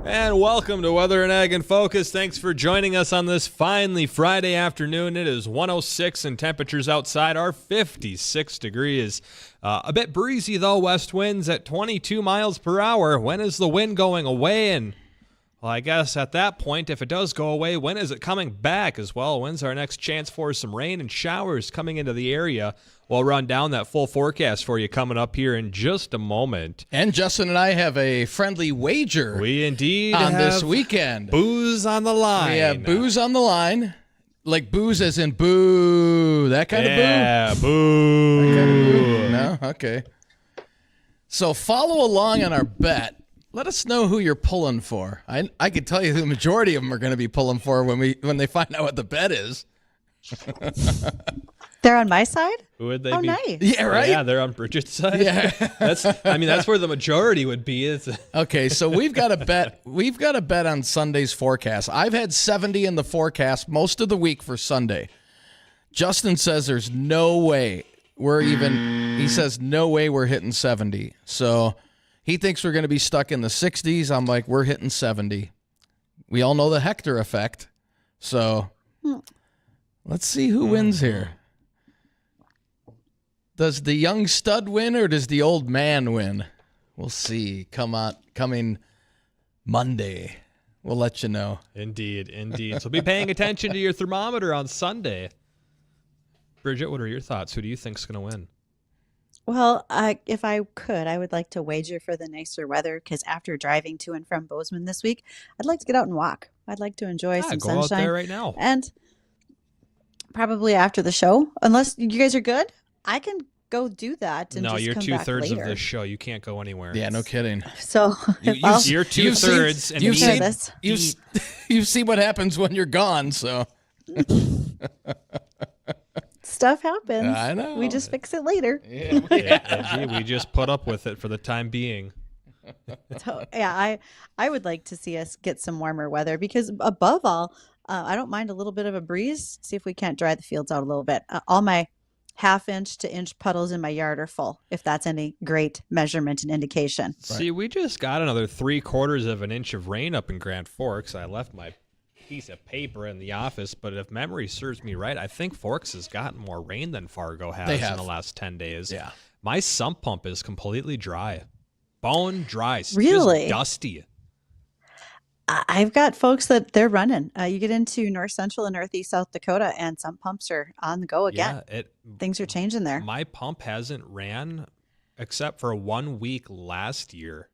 And welcome to Weather and Ag in Focus. Thanks for joining us on this finally Friday afternoon. It is 106 and temperatures outside are 56 degrees. A bit breezy though, west winds at 22 miles per hour. When is the wind going away? And well, I guess at that point, if it does go away, when is it coming back as well? When's our next chance for some rain and showers coming into the area? We'll run down that full forecast for you coming up here in just a moment. And Justin and I have a friendly wager. We indeed on have this weekend. Booze on the line. We have booze on the line. Like booze as in boo. That kind of boo? Yeah, boo. That kind of boo? No? Okay. So follow along on our bet. Let us know who you're pulling for. I can tell you who the majority of them are going to be pulling for when they find out what the bet is. They're on my side? Who would they be? be? Nice. Yeah, right? Yeah, they're on Bridgette's side. Yeah. That's where the majority would be. Okay, so we've got a bet. We've got a bet on Sunday's forecast. I've had 70 in the forecast most of the week for Sunday. Justin says there's no way he says no way we're hitting 70. So he thinks we're going to be stuck in the 60s. I'm like, we're hitting 70. We all know the Hector effect. So let's see who wins here. Does the young stud win or does the old man win? We'll see. Coming Monday. We'll let you know. Indeed. So be paying attention to your thermometer on Sunday. Bridgette, what are your thoughts? Who do you think's going to win? Well, if I could, I would like to wager for the nicer weather because after driving to and from Bozeman this week, I'd like to get out and walk. I'd like to enjoy some go sunshine. out there right now. And probably after the show, unless you guys are good, I can go do that. And No, just you're come 2/3 of back this show. You can't go anywhere. Yeah, no kidding. So You're 2/3. And You've seen what happens when you're gone, so. Stuff happens. I know. We just fix it later. Yeah, we just put up with it for the time being. So, yeah, I would like to see us get some warmer weather because above all, I don't mind a little bit of a breeze. See if we can't dry the fields out a little bit. All my half-inch to inch puddles in my yard are full, if that's any great measurement and indication. See, we just got another 3/4 of an inch of rain up in Grand Forks. I left my piece of paper in the office, but if memory serves me right, I think Forks has gotten more rain than Fargo has in the last 10 days. Yeah. My sump pump is completely dry. Bone dry. Really? Just dusty. I've got folks that they're running. You get into north central and northeast South Dakota, and sump pumps are on the go again. Yeah, things are changing there. My pump hasn't ran except for 1 week last year,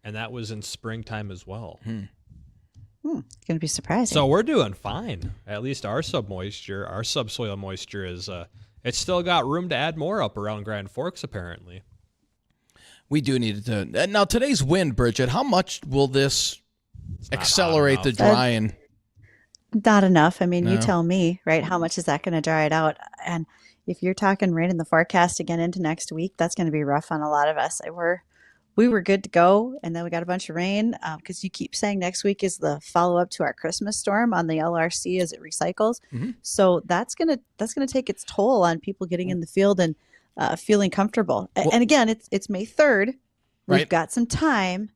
and that was in springtime as well. It's going to be surprising. So we're doing fine. At least our subsoil moisture is. It's still got room to add more up around Grand Forks, apparently. We do need to. Now, today's wind, Bridgette, how much will this accelerate the drying? Not enough. I mean, you tell me, right? How much is that going to dry it out? And if you're talking rain in the forecast again into next week, that's going to be rough on a lot of us. We were good to go, and then we got a bunch of rain because you keep saying next week is the follow-up to our Christmas storm on the LRC as it recycles. Mm-hmm. So that's gonna take its toll on people getting in the field and feeling comfortable. And again, it's May 3rd. We've got some time,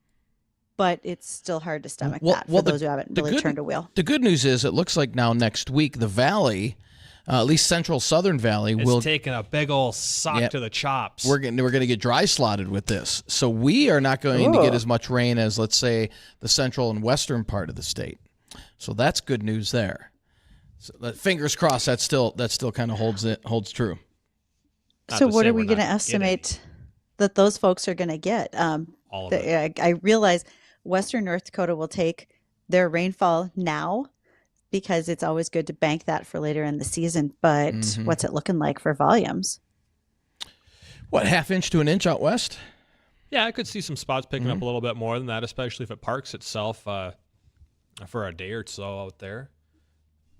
but it's still hard to stomach that for those who haven't really turned a wheel. The good news is it looks like now next week the Valley, at least Central Southern Valley, will taking a big old sock to the chops. We're going to get dry slotted with this, so we are not going to get as much rain as, let's say, the central and western part of the state. So that's good news there. So fingers crossed that still kind of holds true. So what are we going to estimate that those folks are going to get? All of it. I realize Western North Dakota will take their rainfall now, because it's always good to bank that for later in the season. But what's it looking like for volumes? What, half inch to an inch out west? Yeah, I could see some spots picking up a little bit more than that, especially if it parks itself for a day or so out there.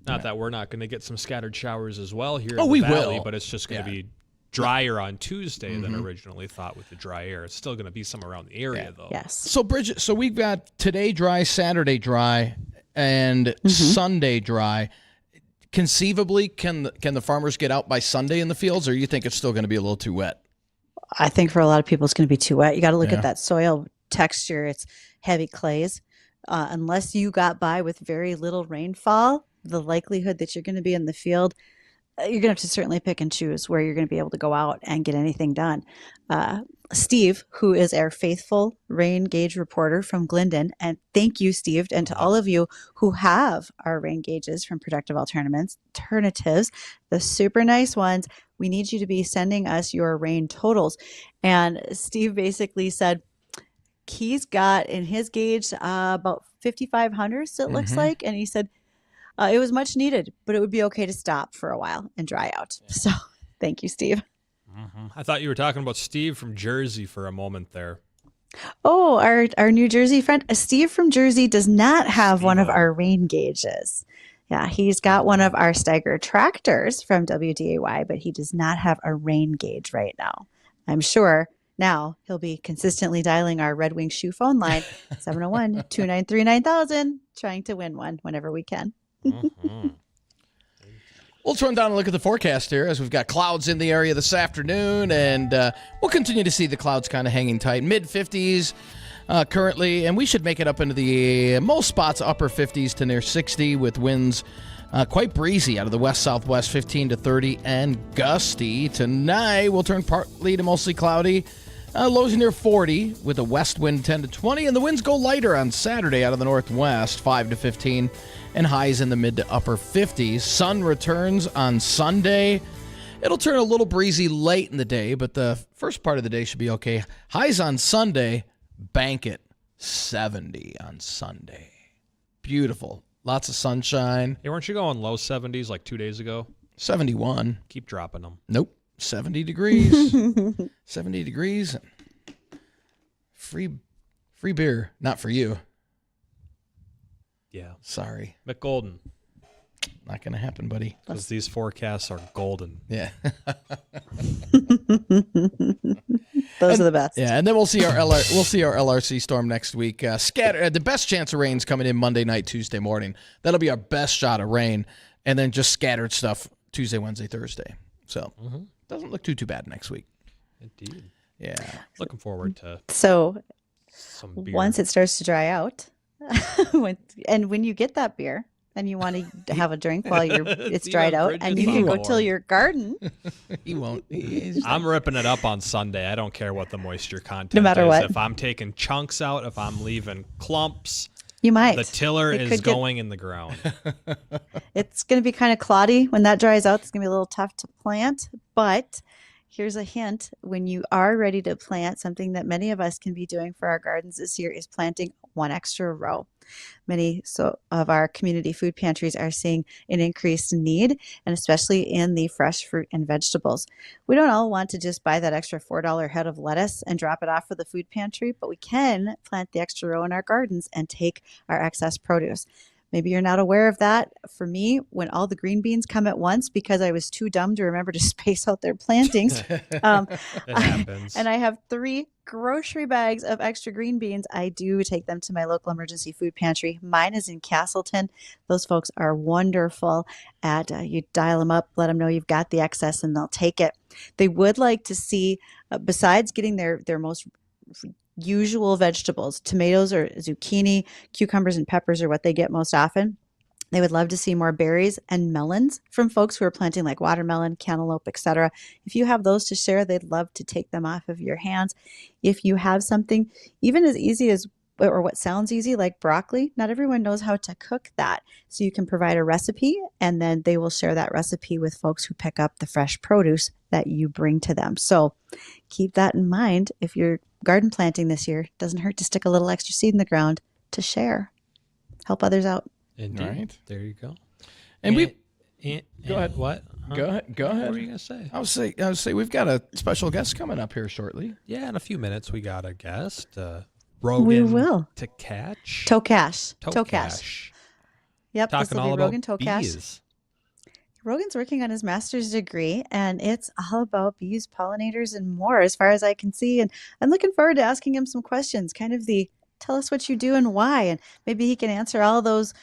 Not that we're not going to get some scattered showers as well here in the valley, but it's just going to be drier on Tuesday than originally thought with the dry air. It's still going to be some around the area, though. Yes. So, Bridgette, we've got today dry, Saturday dry, and Sunday dry. Conceivably, can the farmers get out by Sunday in the fields, or you think it's still going to be a little too wet? I think for a lot of people it's going to be too wet. You got to look at that soil texture. It's heavy clays. Unless you got by with very little rainfall, the likelihood that you're going to be in the field, you're going to have to certainly pick and choose where you're going to be able to go out and get anything done. Steve, who is our faithful rain gauge reporter from Glendon, and thank you, Steve, and to all of you who have our rain gauges from Productive Alternatives, the super nice ones, we need you to be sending us your rain totals. And Steve basically said he's got in his gauge about 5,500 hundredths, it looks like, and he said it was much needed, but it would be okay to stop for a while and dry out. So thank you, Steve. I thought you were talking about Steve from Jersey for a moment there. Oh, our New Jersey friend. Steve from Jersey does not have one of our rain gauges. Yeah, he's got one of our Steiger tractors from WDAY, but he does not have a rain gauge right now. I'm sure now he'll be consistently dialing our Red Wing Shoe phone line, 701-293-9000, trying to win one whenever we can. Let's run down and look at the forecast here as we've got clouds in the area this afternoon, and we'll continue to see the clouds kind of hanging tight. Mid-50s currently, and we should make it up into the most spots upper 50s to near 60 with winds quite breezy out of the west-southwest, 15 to 30, and gusty. Tonight will turn partly to mostly cloudy. Lows near 40 with a west wind 10 to 20, and the winds go lighter on Saturday out of the northwest, 5 to 15, and highs in the mid to upper 50s. Sun returns on Sunday. It'll turn a little breezy late in the day, but the first part of the day should be okay. Highs on Sunday, bank it, 70 on Sunday. Beautiful. Lots of sunshine. Hey, weren't you going low 70s like 2 days ago? 71. Keep dropping them. Nope. 70 degrees. 70 degrees. Free beer. Not for you. Yeah. Sorry. McGolden. Not going to happen, buddy. Because these forecasts are golden. Yeah. Those are the best. Yeah, and then we'll see our LRC storm next week. The best chance of rain's coming in Monday night, Tuesday morning. That'll be our best shot of rain, and then just scattered stuff Tuesday, Wednesday, Thursday. So doesn't look too bad next week. Indeed. Yeah. Looking forward to So some beer. once it starts to dry out, when you get that beer and you want to have a drink while it's See dried on out, and Bridgette's you can go lawn. till your garden, He won't. I'm ripping it up on Sunday. I don't care what the moisture content No matter is. what. If I'm taking chunks out, if I'm leaving clumps, you might. the tiller It is could get- going in the ground. It's going to be kind of cloddy when that dries out. It's going to be a little tough to plant, but here's a hint. When you are ready to plant, something that many of us can be doing for our gardens this year is planting one extra row. Many of our community food pantries are seeing an increased need, and especially in the fresh fruit and vegetables. We don't all want to just buy that extra $4 head of lettuce and drop it off for the food pantry, but we can plant the extra row in our gardens and take our excess produce. Maybe you're not aware of that. For me, when all the green beans come at once because I was too dumb to remember to space out their plantings, It happens. and I have 3 grocery bags of extra green beans, I do take them to my local emergency food pantry. Mine is in Castleton. Those folks are wonderful at you dial them up, let them know you've got the excess, and they'll take it. They would like to see, besides getting their most usual vegetables, tomatoes or zucchini, cucumbers and peppers are what they get most often. They would love to see more berries and melons from folks who are planting like watermelon, cantaloupe, etc. If you have those to share, they'd love to take them off of your hands. If you have something even as easy as, or what sounds easy, like broccoli, not everyone knows how to cook that. So you can provide a recipe, and then they will share that recipe with folks who pick up the fresh produce that you bring to them. So keep that in mind. If you're garden planting this year, it doesn't hurt to stick a little extra seed in the ground to share. Help others out. Indeed. Right. There you go. And we Go ahead. What? Huh? go ahead. What were you going to say? I would say we've got a special guest coming up here shortly. Yeah, in a few minutes we got a guest. Rogan We will. Tokach. Tokach. Yep, this Talking will all be Rogan about Tokach. bees. Rogan's working on his master's degree, and it's all about bees, pollinators, and more, as far as I can see. And I'm looking forward to asking him some questions, kind of the tell us what you do and why. And maybe he can answer all those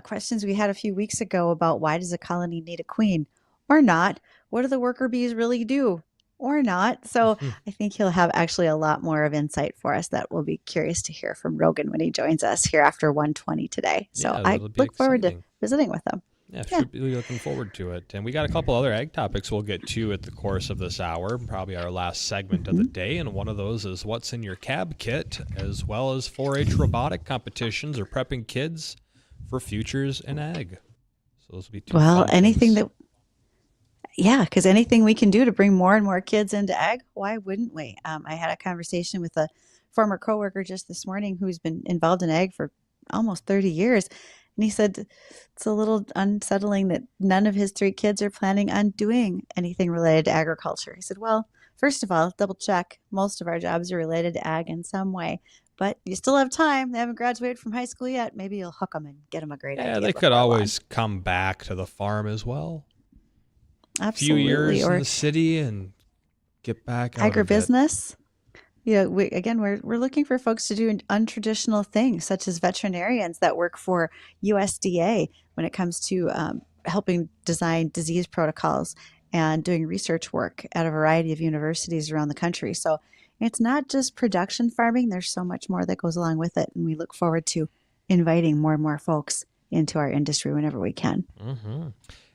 questions we had a few weeks ago about why does a colony need a queen or not? What do the worker bees really do? or not. So I think he'll have actually a lot more of insight for us that we'll be curious to hear from Rogan when he joins us here after 1:20 today. So Yeah, I that'll be look forward to exciting. visiting with him. Yeah, Yeah. should be looking forward to it. And we got a couple other ag topics we'll get to at the course of this hour, probably our last segment of the day. And one of those is what's in your cab kit, as well as 4-H robotic competitions or prepping kids for futures in ag. So those will be two Well, fun anything things. because anything we can do to bring more and more kids into ag, why wouldn't we? I had a conversation with a former coworker just this morning who's been involved in ag for almost 30 years. And he said it's a little unsettling that none of his 3 kids are planning on doing anything related to agriculture. He said, well, first of all, double check. Most of our jobs are related to ag in some way, but you still have time. They haven't graduated from high school yet. Maybe you'll hook them and get them a great Yeah, idea they could before long. always come back to the farm as well. Absolutely. Few years Or in the city and get back out of it. agribusiness. We're looking for folks to do untraditional things, such as veterinarians that work for USDA when it comes to helping design disease protocols and doing research work at a variety of universities around the country. So it's not just production farming. There's so much more that goes along with it. And we look forward to inviting more and more folks into our industry whenever we can. Mm-hmm.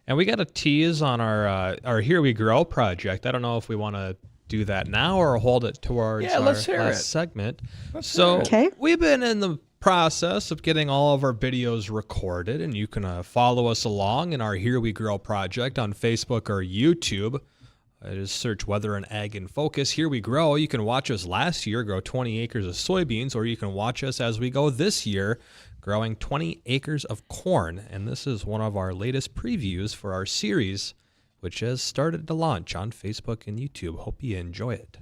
And we got a tease on our Here We Grow project. I don't know if we want to do that now or hold it towards our let's hear last it. segment. Let's So hear it. Okay. we've been in the process of getting all of our videos recorded, and you can follow us along in our Here We Grow project on Facebook or YouTube. Just search Weather and Ag in Focus. Here We Grow. You can watch us last year grow 20 acres of soybeans, or you can watch us as we go this year growing 20 acres of corn. And this is one of our latest previews for our series, which has started to launch on Facebook and YouTube. Hope you enjoy it.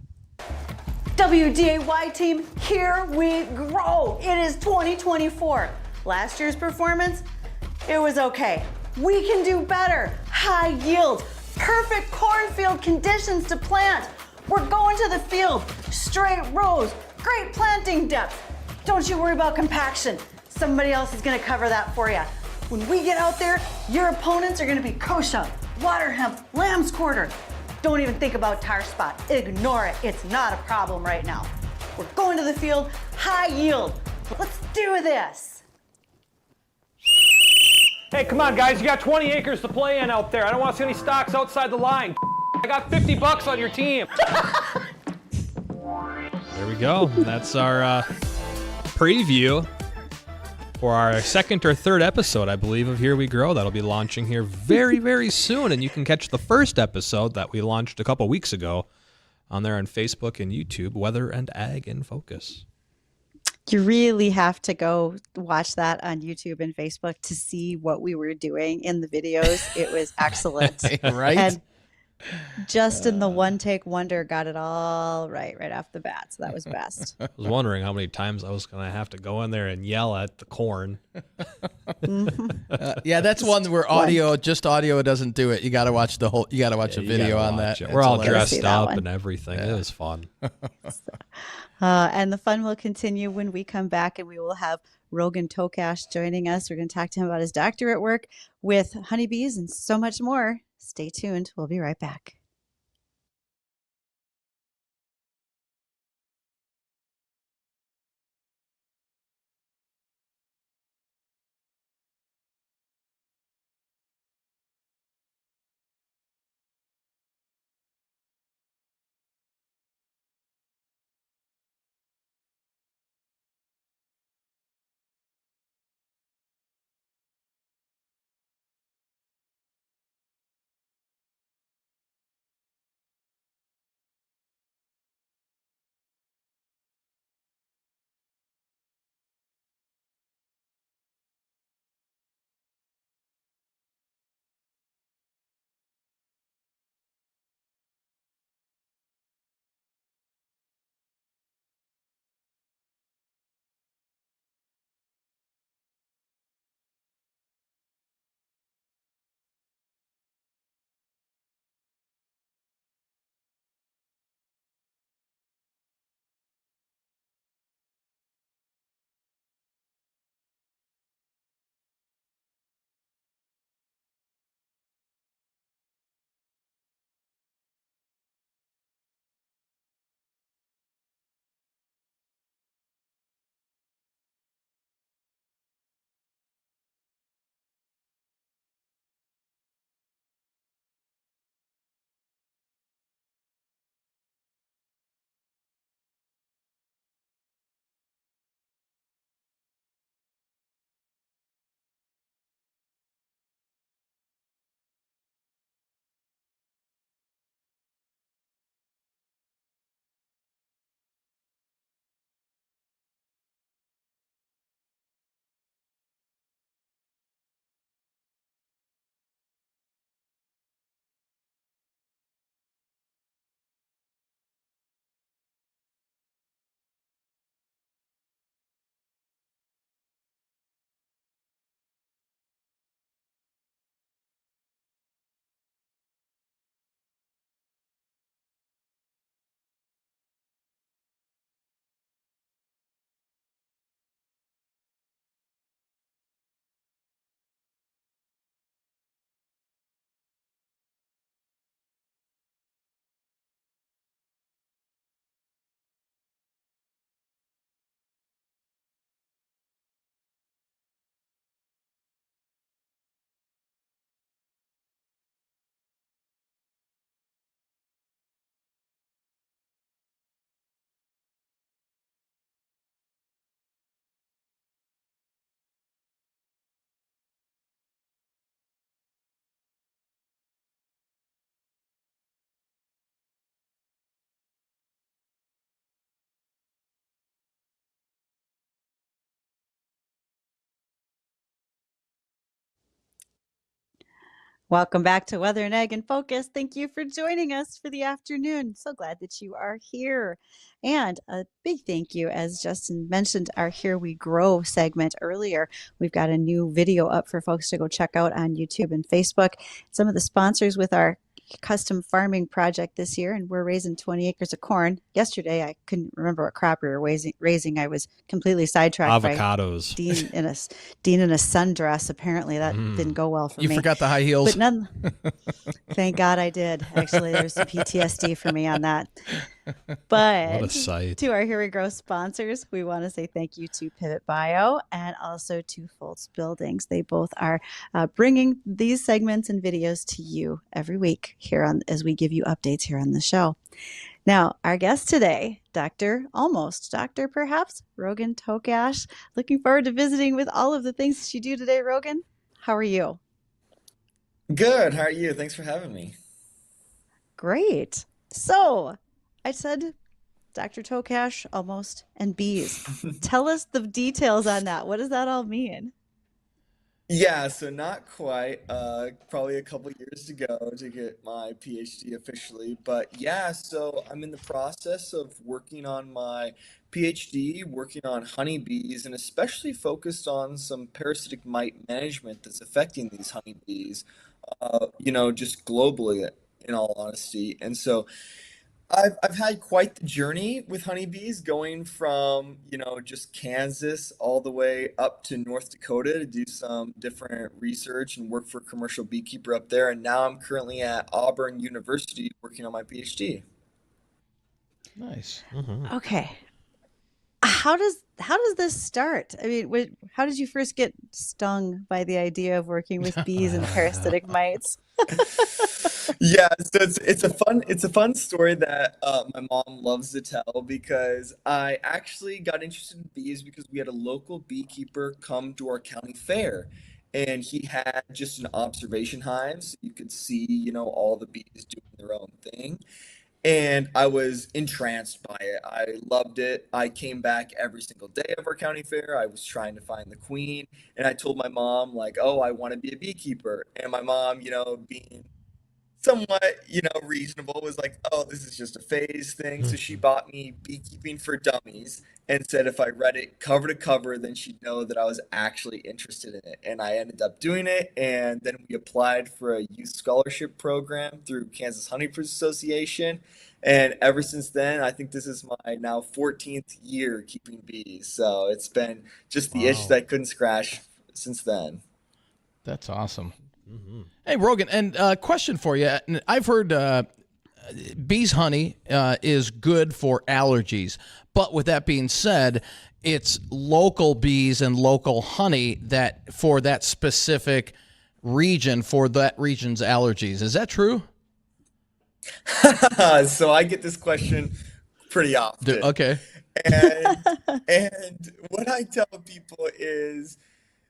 WDAY team, here we grow. It is 2024. Last year's performance, it was okay. We can do better. High yield, perfect cornfield conditions to plant. We're going to the field, straight rows, great planting depth. Don't you worry about compaction. Somebody else is gonna cover that for you. When we get out there, your opponents are gonna be kochia, water hemp, lamb's quarter. Don't even think about tar spot. Ignore it. It's not a problem right now. We're going to the field, high yield. Let's do this. Hey, come on, guys. You got 20 acres to play in out there. I don't want to see any stocks outside the line. I got $50 on your team. There we go. That's our preview for our second or third episode, I believe, of Here We Grow. That'll be launching here very, very soon. And you can catch the first episode that we launched a couple weeks ago on there on Facebook and YouTube, Weather and Ag in Focus. You really have to go watch that on YouTube and Facebook to see what we were doing in the videos. It was excellent. Right? And Justin, the one take wonder, got it all right off the bat. So that was best. I was wondering how many times I was going to have to go in there and yell at the corn. Yeah, that's one where audio doesn't do it. You got to watch the whole. You got to watch a You video gotta on watch that. it. We're all hilarious. dressed See that up one. and everything. It was fun. And the fun will continue when we come back, and we will have Rogan Tokach joining us. We're going to talk to him about his doctorate work with honeybees and so much more. Stay tuned. We'll be right back. Welcome back to Weather and Ag in Focus. Thank you for joining us for the afternoon. So glad that you are here. And a big thank you, as Justin mentioned, our Here We Grow segment earlier. We've got a new video up for folks to go check out on YouTube and Facebook. Some of the sponsors with our custom farming project this year, and we're raising 20 acres of corn. Yesterday, I couldn't remember what crop we were raising. I was completely sidetracked Avocados. by Dean in a sundress. Apparently, that didn't go well for me. You forgot the high heels. But thank God I did. Actually, there's some PTSD for me on that. But What a sight. to our Here We Grow sponsors, we want to say thank you to Pivot Bio and also to Foltz Buildings. They both are bringing these segments and videos to you every week here on as we give you updates here on the show. Now, our guest today, Dr. perhaps, Rogan Tokach. Looking forward to visiting with all of the things that you do today, Rogan. How are you? Good. How are you? Thanks for having me. Great. So, I said Dr. Tokach, and bees. Tell us the details on that. What does that all mean? Yeah, so not quite. Probably a couple years to go to get my PhD officially. But yeah, so I'm in the process of working on my PhD, working on honeybees, and especially focused on some parasitic mite management that's affecting these honeybees, just globally, in all honesty. And so I've had quite the journey with honeybees, going from, just Kansas all the way up to North Dakota to do some different research and work for a commercial beekeeper up there. And now I'm currently at Auburn University working on my PhD. Nice. Okay. How does this start? I mean, how did you first get stung by the idea of working with bees and parasitic mites? Yeah, so it's a fun story that my mom loves to tell, because I actually got interested in bees because we had a local beekeeper come to our county fair, and he had just an observation hive, so you could see, all the bees doing their own thing. And I was entranced by it. I loved it. I came back every single day of our county fair. I was trying to find the queen, and I told my mom, like, oh, I want to be a beekeeper. And my mom, being somewhat, reasonable, was like, oh, this is just a phase thing. So she bought me Beekeeping for Dummies and said if I read it cover to cover, then she'd know that I was actually interested in it. And I ended up doing it. And then we applied for a youth scholarship program through Kansas Honeybees Association. And ever since then, I think this is my now 14th year keeping bees. So it's been just the itch that I couldn't scratch since then. That's awesome. Hey, Rogan, and question for you. I've heard bees' honey is good for allergies. But with that being said, it's local bees and local honey that for that specific region, for that region's allergies. Is that true? So I get this question pretty often. Okay. And what I tell people is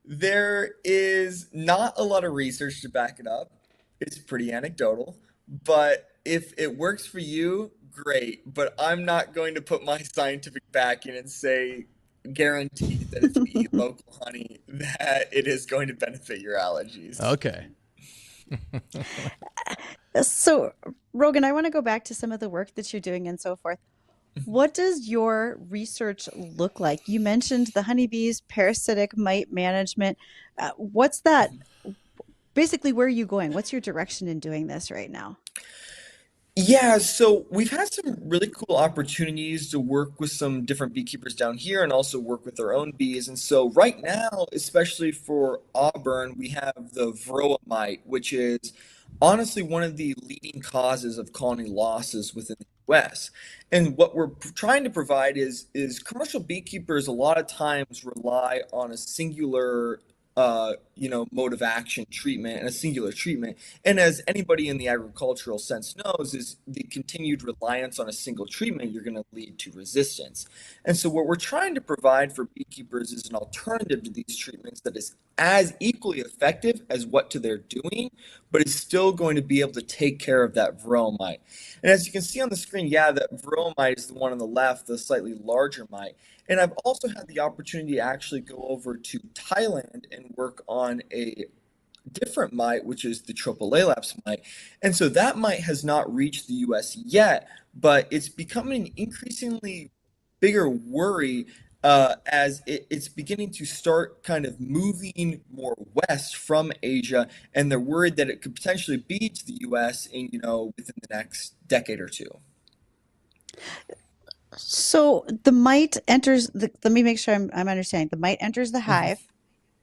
there is not a lot of research to back it up. It's pretty anecdotal, but if it works for you, great. But I'm not going to put my scientific backing and say guaranteed that if you eat local honey that it is going to benefit your allergies. Okay. So, Rogan, I want to go back to some of the work that you're doing and so forth. What does your research look like? You mentioned the honeybees, parasitic mite management. What's that? Basically, where are you going? What's your direction in doing this right now? Yeah, so we've had some really cool opportunities to work with some different beekeepers down here and also work with our own bees. And so right now, especially for Auburn, we have the varroa mite, which is honestly one of the leading causes of colony losses within the US. And what we're trying to provide is commercial beekeepers a lot of times rely on a singular mode of action treatment and a singular treatment. And as anybody in the agricultural sense knows, is the continued reliance on a single treatment, you're going to lead to resistance. And so what we're trying to provide for beekeepers is an alternative to these treatments that is as equally effective as what they're doing, but is still going to be able to take care of that varroa mite. And as you can see on the screen, that varroa mite is the one on the left, the slightly larger mite. And I've also had the opportunity to actually go over to Thailand and work on a different mite, which is the Tropolalaps mite. And so that mite has not reached the US yet, but it's becoming an increasingly bigger worry as it's beginning to start kind of moving more west from Asia, and they're worried that it could potentially be to the US in, within the next decade or two. So the mite enters let me make sure I'm understanding. The mite enters the hive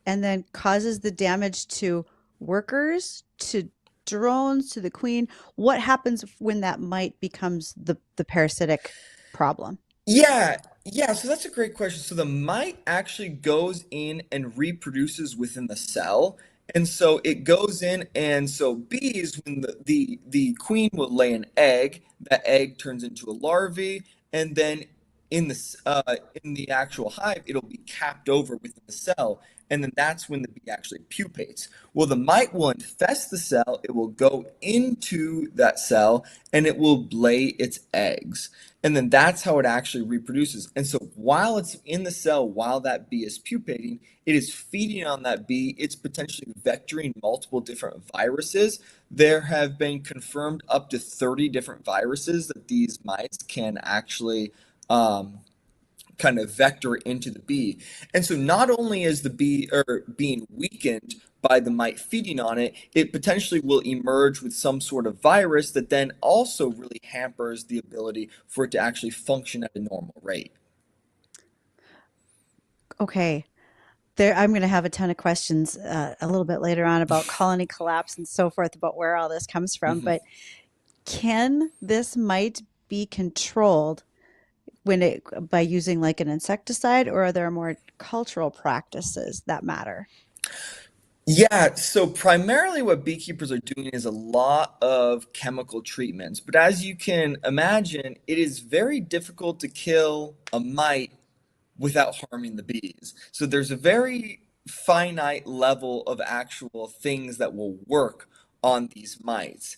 and then causes the damage to workers, to drones, to the queen. What happens when that mite becomes the parasitic problem? Yeah, yeah, so that's a great question. So the mite actually goes in and reproduces within the cell. And so it goes in, and so bees, when the queen will lay an egg, that egg turns into a larvae, and then in the actual hive, it'll be capped over within the cell, and then that's when the bee actually pupates. Well, the mite will infest the cell, it will go into that cell, and it will lay its eggs. And then that's how it actually reproduces. And so while it's in the cell, while that bee is pupating, it is feeding on that bee. It's potentially vectoring multiple different viruses. There have been confirmed up to 30 different viruses that these mites can actually um, kind of vector into the bee. And so not only is the bee being weakened by the mite feeding on it, it potentially will emerge with some sort of virus that then also really hampers the ability for it to actually function at a normal rate. Okay. There, I'm going to have a ton of questions a little bit later on about colony collapse and so forth, about where all this comes from. Mhm. But can this mite be controlled by using like an insecticide, or are there more cultural practices that matter? Yeah, so primarily what beekeepers are doing is a lot of chemical treatments. But as you can imagine, it is very difficult to kill a mite without harming the bees. So there's a very finite level of actual things that will work on these mites.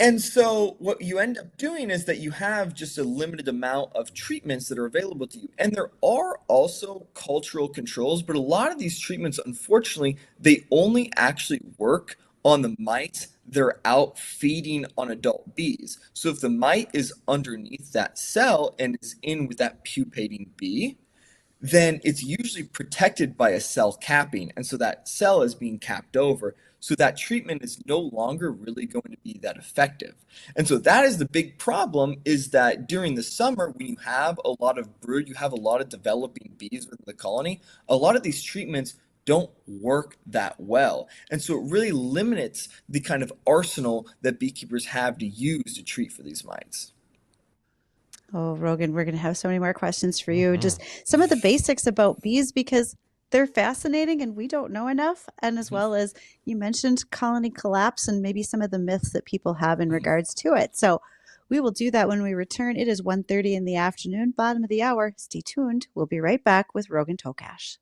And so what you end up doing is that you have just a limited amount of treatments that are available to you. And there are also cultural controls, but a lot of these treatments, unfortunately, they only actually work on the mites they're out feeding on adult bees. So if the mite is underneath that cell and is in with that pupating bee, then it's usually protected by a cell capping. And so that cell is being capped over. So that treatment is no longer really going to be that effective. And so that is the big problem, is that during the summer, when you have a lot of brood, you have a lot of developing bees within the colony, a lot of these treatments don't work that well. And so it really limits the kind of arsenal that beekeepers have to use to treat for these mites. Oh, Rogan, we're going to have so many more questions for you. Just some of the basics about bees, because they're fascinating and we don't know enough. And as well as you mentioned colony collapse and maybe some of the myths that people have in regards to it. So we will do that when we return. It is 1:30 in the afternoon, bottom of the hour. Stay tuned. We'll be right back with Rogan Tokach.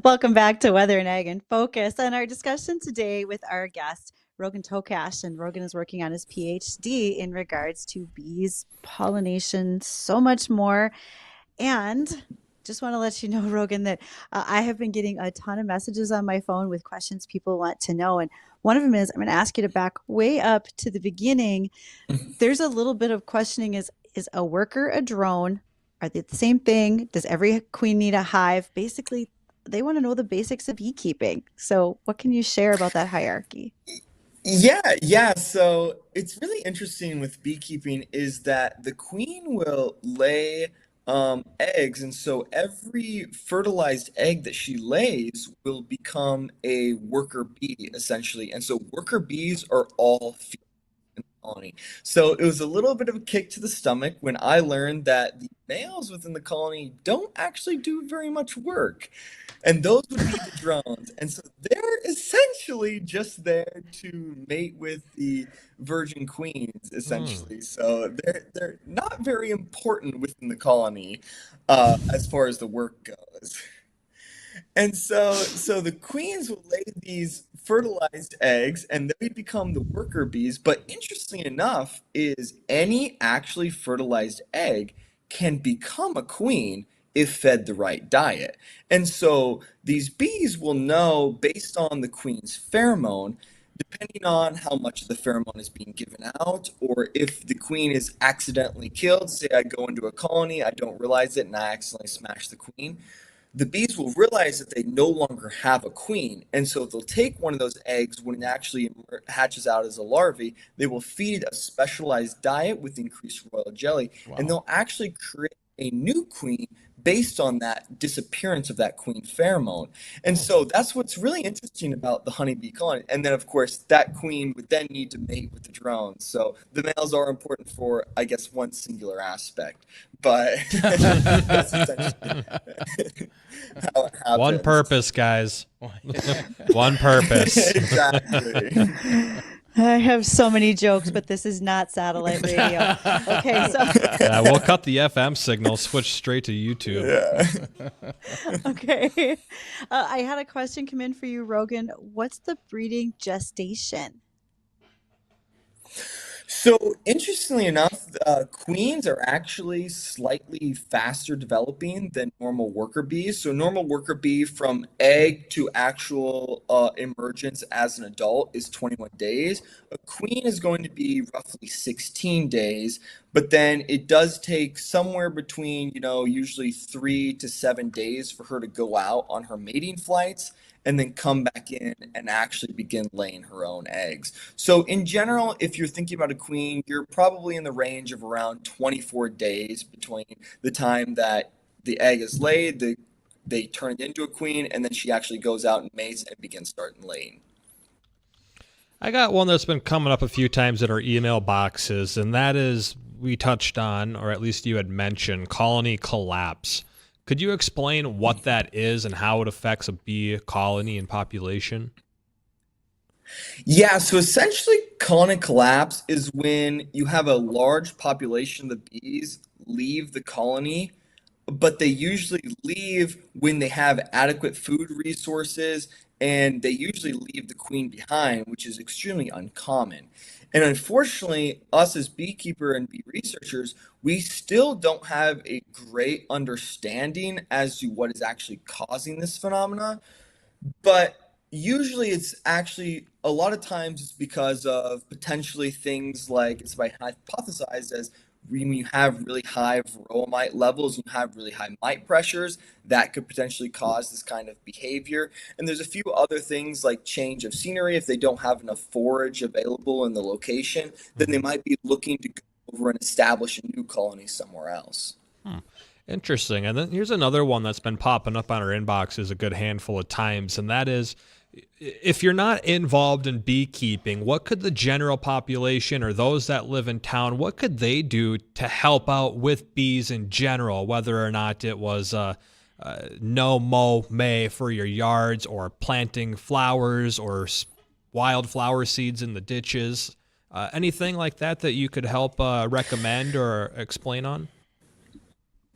Welcome back to Weather and Ag in Focus and our discussion today with our guest, Rogan Tokach. And Rogan is working on his PhD in regards to bees, pollination, so much more. And just want to let you know, Rogan, that I have been getting a ton of messages on my phone with questions people want to know. And one of them is, I'm going to ask you to back way up to the beginning. There's a little bit of questioning, is a worker a drone? Are they the same thing? Does every queen need a hive? Basically, they want to know the basics of beekeeping. So what can you share about that hierarchy? Yeah. So it's really interesting with beekeeping is that the queen will lay eggs, and so every fertilized egg that she lays will become a worker bee, essentially. And so worker bees are all female colony. So it was a little bit of a kick to the stomach when I learned that the males within the colony don't actually do very much work. And those would be the drones. And so they're essentially just there to mate with the virgin queens, essentially. So they're not very important within the colony as far as the work goes. And so the queens will lay these fertilized eggs and they become the worker bees. But interestingly enough, is any actually fertilized egg can become a queen if fed the right diet. And so these bees will know based on the queen's pheromone, depending on how much of the pheromone is being given out, or if the queen is accidentally killed, say I go into a colony, I don't realize it, and I accidentally smash the queen, the bees will realize that they no longer have a queen. And so they'll take one of those eggs when it actually hatches out as a larvae, they will feed a specialized diet with increased royal jelly, and they'll actually create a new queen based on that disappearance of that queen pheromone. And so that's what's really interesting about the honeybee colony. And then, of course, that queen would then need to mate with the drones. So the males are important for, I guess, one singular aspect. But that's essentially how it happens. One purpose, guys. One purpose. Exactly. I have so many jokes, but this is not satellite radio. Okay, so Yeah, we'll cut the FM signal, switch straight to YouTube. okay. I had a question come in for you, Rogan. What's the breeding gestation? So interestingly enough, queens are actually slightly faster developing than normal worker bees. So normal worker bee from egg to actual emergence as an adult is 21 days. A queen is going to be roughly 16 days, but then it does take somewhere between, usually 3 to 7 days for her to go out on her mating flights and then come back in and actually begin laying her own eggs. So in general, if you're thinking about a queen, you're probably in the range of around 24 days between the time that the egg is laid, they turn it into a queen, and then she actually goes out and mates and begins starting laying. I got one that's been coming up a few times in our email boxes, and that is, we touched on, or at least you had mentioned, colony collapse. Could you explain what that is and how it affects a bee colony and population? Yeah, so essentially colony collapse is when you have a large population of the bees leave the colony, but they usually leave when they have adequate food resources, and they usually leave the queen behind, which is extremely uncommon. And unfortunately, us as beekeeper and bee researchers, we still don't have a great understanding as to what is actually causing this phenomena. But usually it's actually, a lot of times it's because of potentially things like, it's by hypothesized as when you have really high varroa mite levels, you have really high mite pressures, that could potentially cause this kind of behavior. And there's a few other things like change of scenery. If they don't have enough forage available in the location, then they might be looking to go over and establish a new colony somewhere else. Interesting. And then here's another one that's been popping up on our inboxes a good handful of times, and that is, if you're not involved in beekeeping, what could the general population or those that live in town, what could they do to help out with bees in general, whether or not it was no mow May for your yards or planting flowers or wildflower seeds in the ditches? Anything like that that you could help recommend or explain on?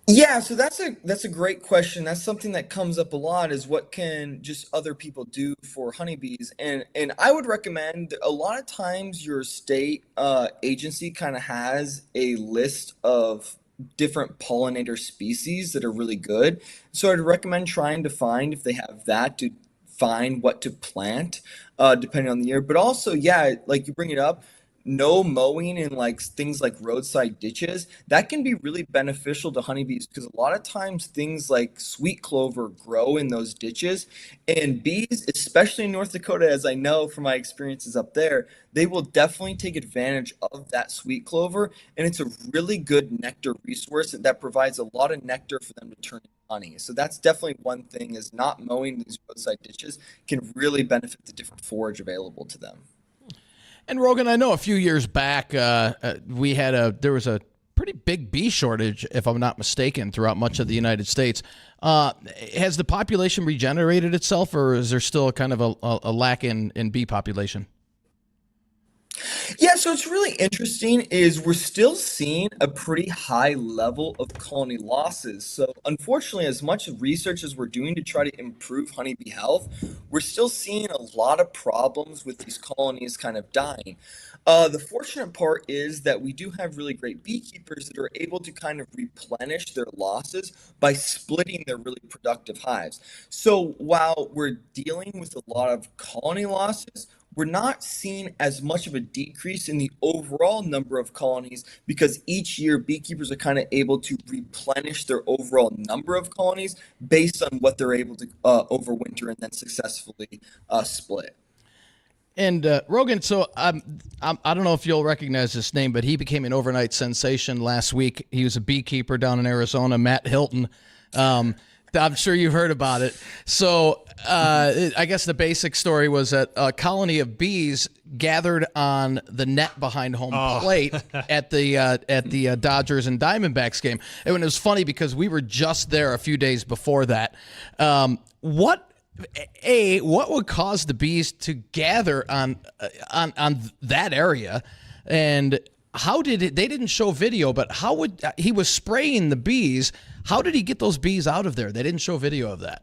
Yeah, so that's a great question. That's something that comes up a lot is what can just other people do for honeybees? And I would recommend a lot of times your state agency kind of has a list of different pollinator species that are really good. So I'd recommend trying to find if they have that to find what to plant depending on the year. But also, yeah, like you bring it up, no mowing in like things like roadside ditches that can be really beneficial to honeybees because a lot of times things like sweet clover grow in those ditches and bees, especially in North Dakota, as I know from my experiences up there, they will definitely take advantage of that sweet clover, and it's a really good nectar resource that provides a lot of nectar for them to turn into honey. So that's definitely one thing, is not mowing these roadside ditches can really benefit the different forage available to them. And Rogan, I know a few years back there was a pretty big bee shortage, if I'm not mistaken, throughout much of the United States. Has the population regenerated itself, or is there still kind of a lack in bee population? Yeah, so it's really interesting is we're still seeing a pretty high level of colony losses. So unfortunately, as much research as we're doing to try to improve honeybee health, we're still seeing a lot of problems with these colonies kind of dying. The fortunate part is that we do have really great beekeepers that are able to kind of replenish their losses by splitting their really productive hives. So while we're dealing with a lot of colony losses, we're not seeing as much of a decrease in the overall number of colonies because each year beekeepers are kind of able to replenish their overall number of colonies based on what they're able to overwinter and then successfully split. And Rogan, so I don't know if you'll recognize this name, but he became an overnight sensation last week. He was a beekeeper down in Arizona, Matt Hilton. I'm sure you've heard about it. So I guess the basic story was that a colony of bees gathered on the net behind home plate at the Dodgers and Diamondbacks game. And it was funny because we were just there a few days before that. What would cause the bees to gather on that area, and how did it? They didn't show video, but how would he was spraying the bees? How did he get those bees out of there? They didn't show video of that.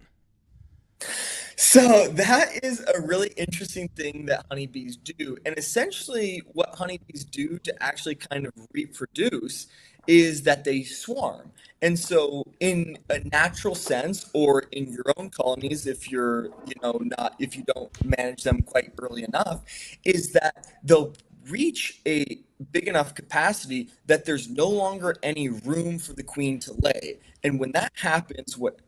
So that is a really interesting thing that honeybees do. And essentially what honeybees do to actually kind of reproduce is that they swarm. And so in a natural sense, or in your own colonies, if you're, if you don't manage them quite early enough, is that they'll reach a big enough capacity that there's no longer any room for the queen to lay. And when that happens, what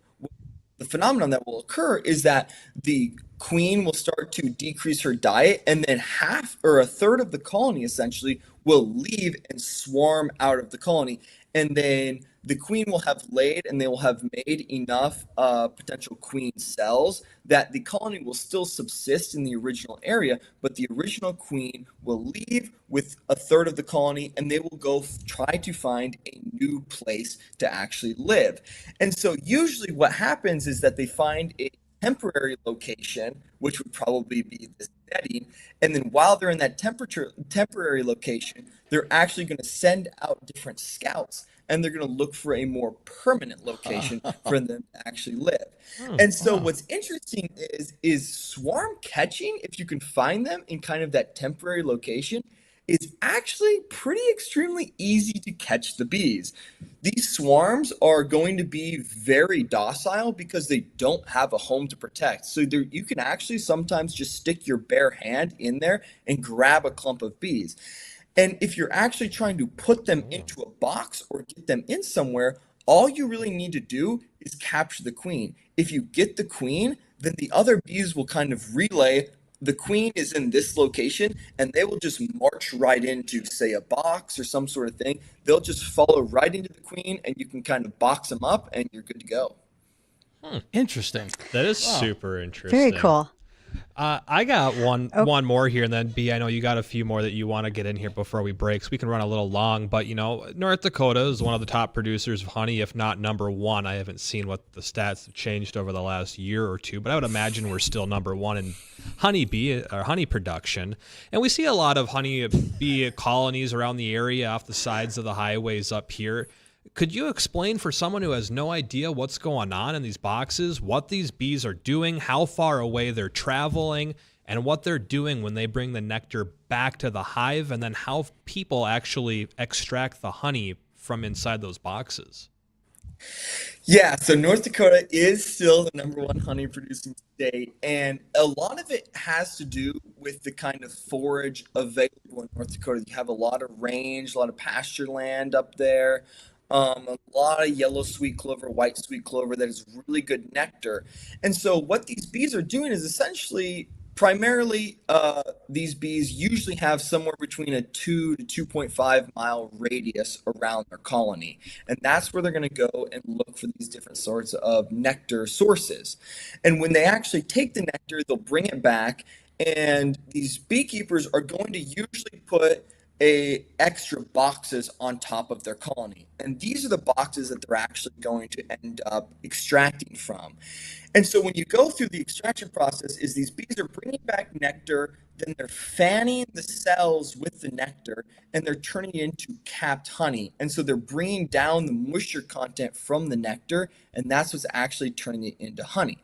the phenomenon that will occur is that the queen will start to decrease her diet, and then half or a third of the colony essentially will leave and swarm out of the colony. And then the queen will have laid and they will have made enough potential queen cells that the colony will still subsist in the original area, but the original queen will leave with a third of the colony and they will go try to find a new place to actually live. And so usually what happens is that they find a temporary location, which would probably be this netting, and then while they're in that temporary location, they're actually going to send out different scouts and they're going to look for a more permanent location for them to actually live. And so what's interesting is swarm catching, if you can find them in kind of that temporary location, is actually pretty extremely easy to catch the bees. These swarms are going to be very docile because they don't have a home to protect. So you can actually sometimes just stick your bare hand in there and grab a clump of bees. And if you're actually trying to put them into a box or get them in somewhere, all you really need to do is capture the queen. If you get the queen, then the other bees will kind of relay the queen is in this location, and they will just march right into, say, a box or some sort of thing. They'll just follow right into the queen, and you can kind of box them up, and you're good to go. Interesting. That is super interesting. Very cool. I got one more here, and then B, I know you got a few more that you want to get in here before we break, so we can run a little long. But, North Dakota is one of the top producers of honey, if not number one. I haven't seen what the stats have changed over the last year or two, but I would imagine we're still number one in honeybee or honey production. And we see a lot of honeybee colonies around the area off the sides of the highways up here. could you explain for someone who has no idea what's going on in these boxes, what these bees are doing, how far away they're traveling, and what they're doing when they bring the nectar back to the hive, and then how people actually extract the honey from inside those boxes? Yeah, so North Dakota is still the #1 honey producing state, and a lot of it has to do with the kind of forage available in North Dakota. You have a lot of range, a lot of pasture land up there, a lot of yellow sweet clover, white sweet clover that is really good nectar. And so what these bees are doing is essentially primarily these bees usually have somewhere between a 2 to 2.5 mile radius around their colony, and that's where they're going to go and look for these different sorts of nectar sources. And when they actually take the nectar, they'll bring it back, and these beekeepers are going to usually put extra boxes on top of their colony, and these are the boxes that they're actually going to end up extracting from. And so when you go through the extraction process, is these bees are bringing back nectar, then they're fanning the cells with the nectar, and they're turning it into capped honey. And so they're bringing down the moisture content from the nectar, and that's what's actually turning it into honey.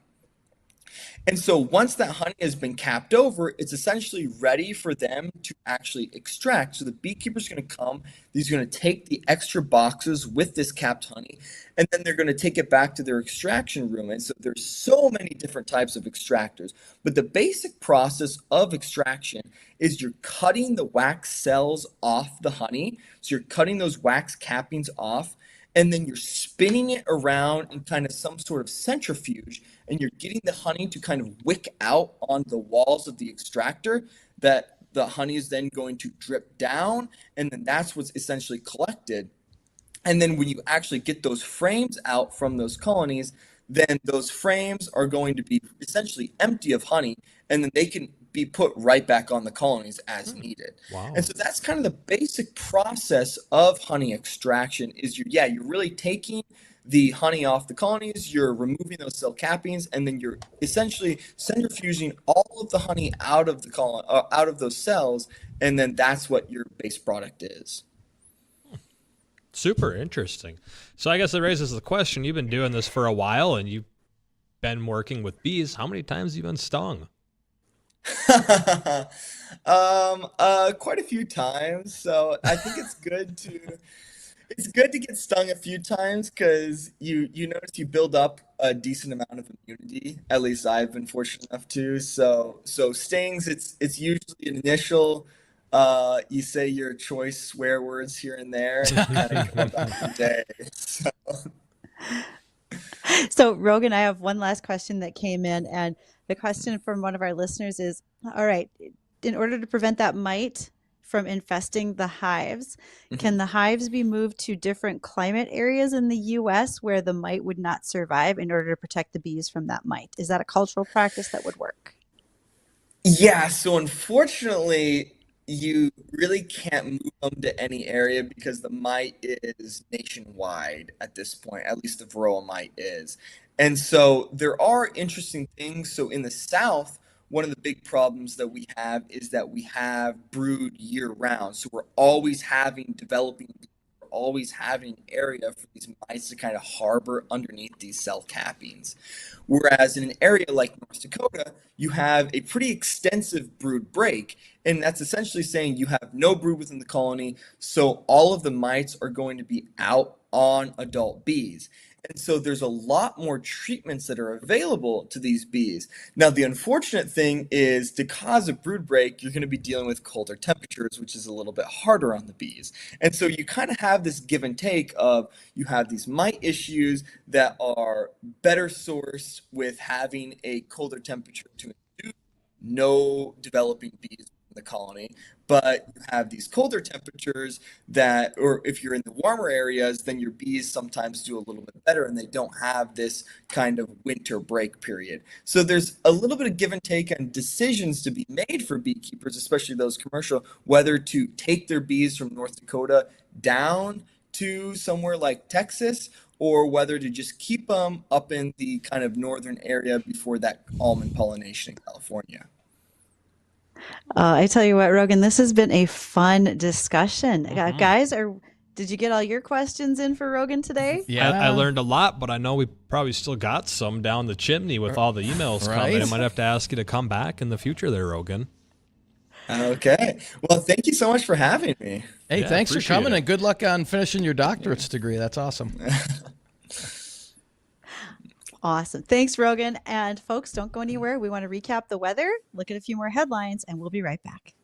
And so once that honey has been capped over, it's essentially ready for them to actually extract. So the beekeeper's going to come, he's going to take the extra boxes with this capped honey, and then they're going to take it back to their extraction room. And so there's so many different types of extractors. But the basic process of extraction is you're cutting the wax cells off the honey. So you're cutting those wax cappings off, and then you're spinning it around in kind of some sort of centrifuge, and you're getting the honey to kind of wick out on the walls of the extractor, that the honey is then going to drip down, and then that's what's essentially collected. And then when you actually get those frames out from those colonies, then those frames are going to be essentially empty of honey, and then they can be put right back on the colonies as needed. Wow. And so that's kind of the basic process of honey extraction is you're really taking the honey off the colonies, you're removing those cell cappings, and then you're essentially centrifuging all of the honey out of the out of those cells, and then that's what your base product is. Super interesting. So I guess it raises the question, you've been doing this for a while and you've been working with bees. How many times have you been stung? Quite a few times. So I think it's good to get stung a few times because you notice you build up a decent amount of immunity. At least I've been fortunate enough to. So stings, it's usually an initial. You say your choice swear words here and there, and you kind of go about your day. So, Rogan, I have one last question that came in, and the question from one of our listeners is, all right, in order to prevent that mite from infesting the hives, can the hives be moved to different climate areas in the U.S. where the mite would not survive in order to protect the bees from that mite? Is that a cultural practice that would work? Yeah, so unfortunately, you really can't move them to any area because the mite is nationwide at this point, at least the varroa mite is. And so there are interesting things. So in the South, one of the big problems that we have is that we have brood year round. So we're always having an area for these mites to kind of harbor underneath these cell cappings. Whereas in an area like North Dakota, you have a pretty extensive brood break, and that's essentially saying you have no brood within the colony, so all of the mites are going to be out on adult bees. And so there's a lot more treatments that are available to these bees. Now, the unfortunate thing is to cause a brood break, you're going to be dealing with colder temperatures, which is a little bit harder on the bees. And so you kind of have this give and take of you have these mite issues that are better sourced with having a colder temperature to induce no developing bees in the colony. But you have these colder temperatures that, or if you're in the warmer areas, then your bees sometimes do a little bit better and they don't have this kind of winter break period. So there's a little bit of give and take and decisions to be made for beekeepers, especially those commercial, whether to take their bees from North Dakota down to somewhere like Texas, or whether to just keep them up in the kind of northern area before that almond pollination in California. I tell you what, Rogan, this has been a fun discussion. Guys, Did you get all your questions in for Rogan today? Yeah. I learned a lot, but I know we probably still got some down the chimney with all the emails coming. I might have to ask you to come back in the future there, Rogan. Okay. Well, thank you so much for having me. Hey, Yeah, thanks for appreciate coming it. and good luck on finishing your doctorate's degree. That's awesome. Awesome. Thanks, Rogan. And folks, don't go anywhere. We want to recap the weather, look at a few more headlines, and we'll be right back.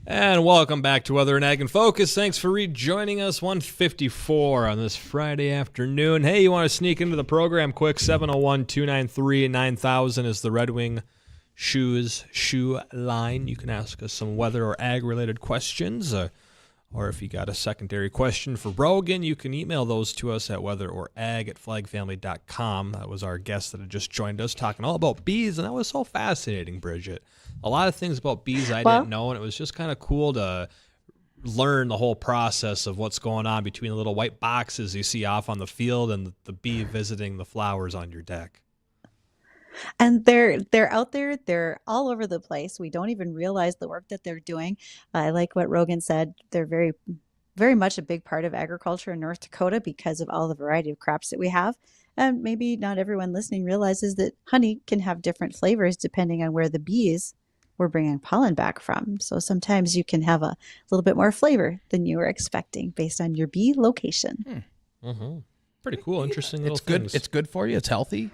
And welcome back to Weather and Ag in Focus. Thanks for rejoining us. 1:54 on this Friday afternoon. Hey, you want to sneak into the program quick? 701-293-9000 is the Red Wing Shoes shoe line. You can ask us some weather or ag-related questions. Or if you got a secondary question for Rogan, you can email those to us at weatherorag@flagfamily.com. That was our guest that had just joined us talking all about bees, and that was so fascinating, Bridgette. A lot of things about bees I didn't know, and it was just kind of cool to learn the whole process of what's going on between the little white boxes you see off on the field and the bee visiting the flowers on your deck. And they're out there. They're all over the place. We don't even realize the work that they're doing. I like what Rogan said. They're very, very much a big part of agriculture in North Dakota because of all the variety of crops that we have. And maybe not everyone listening realizes that honey can have different flavors depending on where the bees were bringing pollen back from. So sometimes you can have a little bit more flavor than you were expecting based on your bee location. Mm-hmm. Pretty cool, interesting little It's good. things. It's good for you. It's healthy.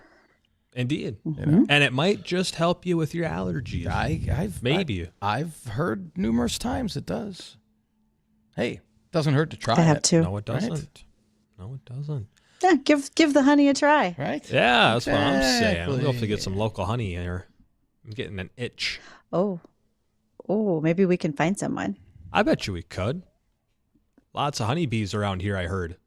Indeed. Mm-hmm. And it might just help you with your allergies. I've heard numerous times it does. Hey, doesn't hurt to try I have it. too. No, it doesn't. Right? No, it doesn't. Yeah, give the honey a try. Right? Yeah, that's what I'm saying. Exactly. We'll have to get some local honey here. I'm getting an itch. Oh, maybe we can find someone. I bet you we could. Lots of honeybees around here, I heard.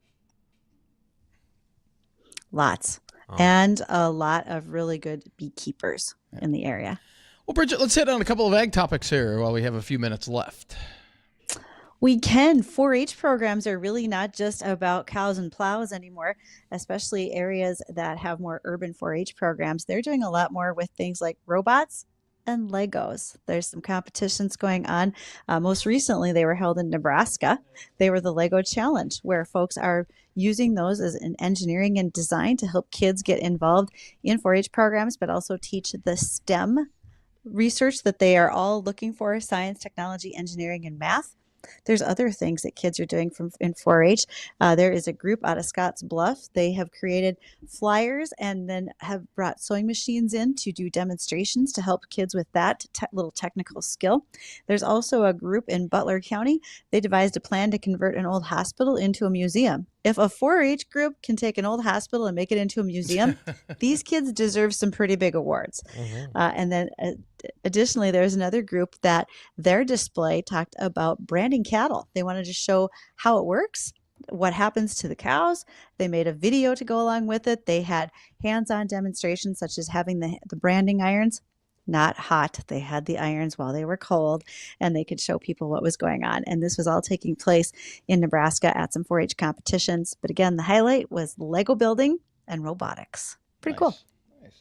Lots. And a lot of really good beekeepers in the area. Well, Bridgette, let's hit on a couple of ag topics here while we have a few minutes left. We can. 4-H programs are really not just about cows and plows anymore, especially areas that have more urban 4-H programs. They're doing a lot more with things like robots and Legos. There's some competitions going on. Most recently, they were held in Nebraska. They were the Lego Challenge, where folks are using those as an engineering and design to help kids get involved in 4-H programs, but also teach the STEM research that they are all looking for: science, technology, engineering, and math. There's other things that kids are doing in 4-H. There is a group out of Scotts Bluff. They have created flyers and then have brought sewing machines in to do demonstrations to help kids with that little technical skill. There's also a group in Butler County. They devised a plan to convert an old hospital into a museum. If a 4-H group can take an old hospital and make it into a museum, these kids deserve some pretty big awards. Mm-hmm. And then additionally, there's another group that their display talked about branding cattle. They wanted to show how it works, what happens to the cows. They made a video to go along with it. They had hands-on demonstrations such as having the branding irons. Not hot. They had the irons while they were cold, and they could show people what was going on. And this was all taking place in Nebraska at some 4-H competitions. But again, the highlight was Lego building and robotics. Pretty cool.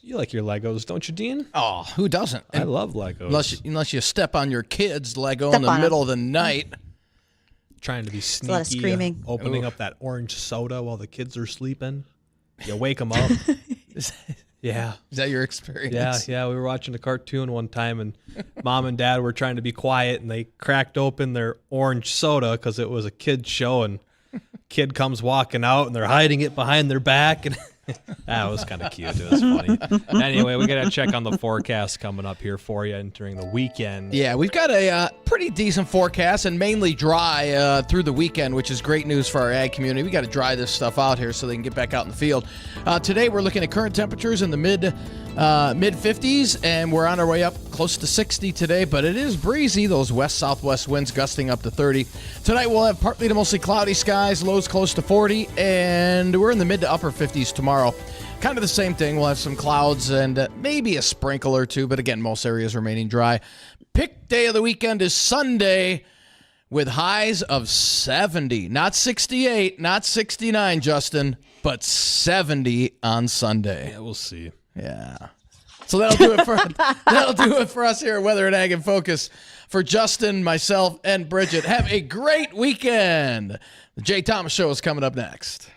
You like your Legos, don't you, Dean? Oh, who doesn't? I love Legos. Unless you step on your kid's Lego in the middle of the night. Trying to be sneaky. A lot of screaming. Opening up that orange soda while the kids are sleeping. You wake them up. Yeah. Is that your experience? Yeah. We were watching a cartoon one time, and Mom and Dad were trying to be quiet, and they cracked open their orange soda because it was a kid's show, and kid comes walking out, and they're hiding it behind their back, and that was kind of cute. It was funny. Anyway, we got to check on the forecast coming up here for you entering the weekend. Yeah, we've got a pretty decent forecast and mainly dry through the weekend, which is great news for our ag community. We got to dry this stuff out here so they can get back out in the field. Today, we're looking at current temperatures in the mid 50s, and we're on our way up close to 60 today, but it is breezy. Those west-southwest winds gusting up to 30. Tonight, we'll have partly to mostly cloudy skies, lows close to 40, and we're in the mid to upper 50s tomorrow. Kind of the same thing. We'll have some clouds and maybe a sprinkle or two, but again, most areas remaining dry. Pick day of the weekend is Sunday with highs of 70. Not 68, not 69, Justin, but 70 on Sunday. Yeah, we'll see. Yeah. So that'll do it for us here at Weather and Ag in Focus. For Justin, myself, and Bridgette, have a great weekend. The Jay Thomas Show is coming up next.